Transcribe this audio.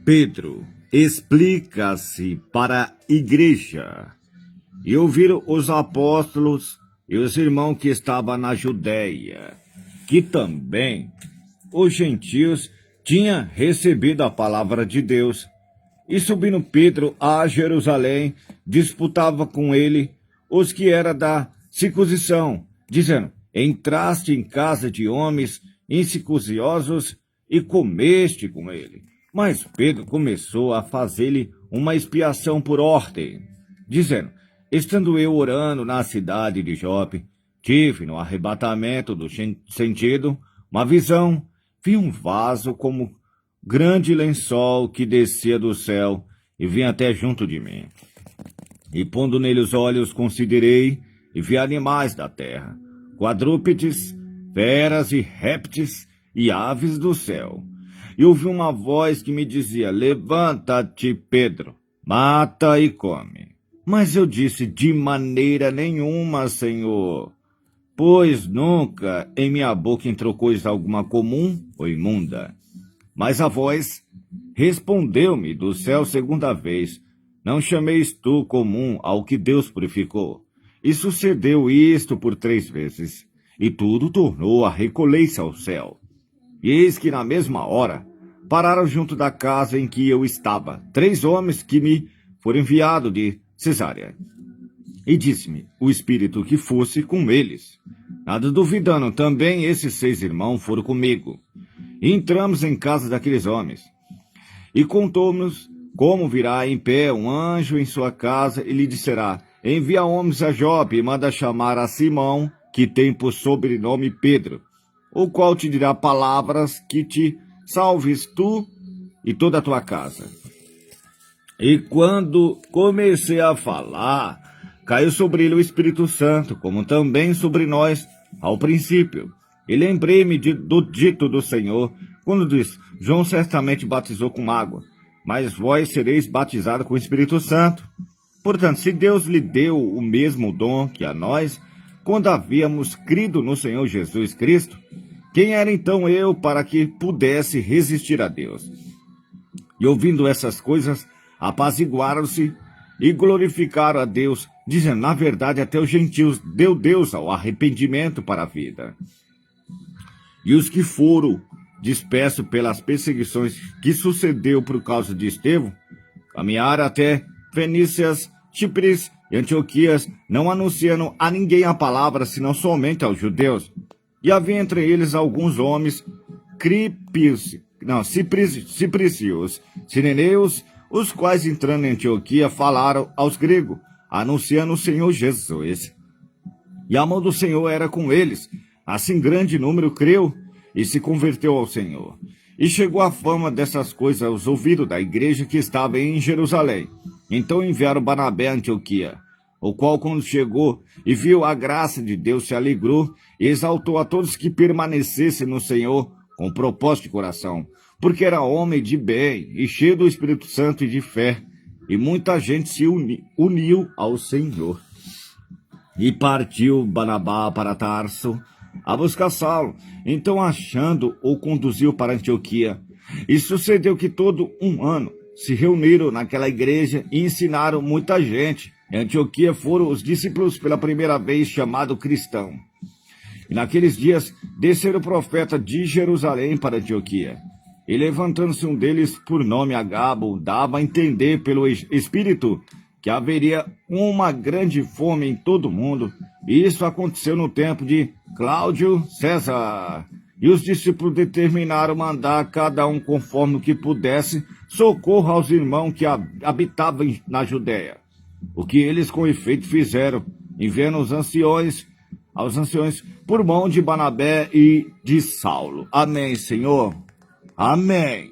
Pedro explica-se para a igreja. E ouviram os apóstolos e os irmãos que estavam na Judéia, que também os gentios tinham recebido a palavra de Deus. E subindo Pedro a Jerusalém, disputava com ele os que eram da circuncisão, dizendo: entraste em casa de homens incircuncisos e comeste com ele. Mas Pedro começou a fazer-lhe uma expiação por ordem, dizendo: estando eu orando na cidade de Jope, tive no arrebatamento do sentido uma visão, vi um vaso como grande lençol que descia do céu e vinha até junto de mim. E pondo nele os olhos, considerei e vi animais da terra, quadrúpedes, feras e répteis e aves do céu. E ouvi uma voz que me dizia: levanta-te, Pedro, mata e come. Mas eu disse: de maneira nenhuma, Senhor, pois nunca em minha boca entrou coisa alguma comum ou imunda. Mas a voz respondeu-me do céu segunda vez: não chameis tu comum ao que Deus purificou. E sucedeu isto por 3 vezes, e tudo tornou a recolher-se ao céu. E eis que na mesma hora pararam junto da casa em que eu estava 3 homens que me foram enviados de Cesárea. E disse-me o Espírito que fosse com eles. Nada duvidando, também esses 6 irmãos foram comigo. E entramos em casa daqueles homens. E contou-nos como virá em pé um anjo em sua casa e lhe disserá: envia homens a Jope e manda chamar a Simão, que tem por sobrenome Pedro, o qual te dirá palavras que te salves tu e toda a tua casa. E quando comecei a falar, caiu sobre ele o Espírito Santo, como também sobre nós ao princípio. E lembrei-me do dito do Senhor, quando diz: João certamente batizou com água, mas vós sereis batizados com o Espírito Santo. Portanto, se Deus lhe deu o mesmo dom que a nós, quando havíamos crido no Senhor Jesus Cristo, quem era então eu para que pudesse resistir a Deus? E ouvindo essas coisas, apaziguaram-se e glorificaram a Deus, dizendo: na verdade, até os gentios deu Deus ao arrependimento para a vida. E os que foram dispersos pelas perseguições que sucedeu por causa de Estevão, caminharam até Fenícias, Chipres e Antioquias, não anunciando a ninguém a palavra, senão somente aos judeus. E havia entre eles alguns homens cipricios, sireneus, os quais, entrando em Antioquia, falaram aos gregos, anunciando o Senhor Jesus. E a mão do Senhor era com eles. Assim grande número creu e se converteu ao Senhor. E chegou a fama dessas coisas aos ouvidos da igreja que estava em Jerusalém. Então enviaram Barnabé a Antioquia, o qual, quando chegou e viu a graça de Deus, se alegrou e exaltou a todos que permanecessem no Senhor com propósito de coração, porque era homem de bem e cheio do Espírito Santo e de fé, e muita gente se uniu ao Senhor. E partiu Barnabá para Tarso a buscar Saulo. Então, achando, o conduziu para Antioquia. E sucedeu que todo um ano se reuniram naquela igreja e ensinaram muita gente. Em Antioquia foram os discípulos pela primeira vez chamados cristãos. E naqueles dias desceram o profeta de Jerusalém para Antioquia. E levantando-se um deles, por nome Agabo, dava a entender pelo Espírito que haveria uma grande fome em todo o mundo. E isso aconteceu no tempo de Cláudio César. E os discípulos determinaram mandar cada um conforme o que pudesse socorro aos irmãos que habitavam na Judéia. O que eles com efeito fizeram, enviando aos anciões por mão de Barnabé e de Saulo. Amém, Senhor. Amém.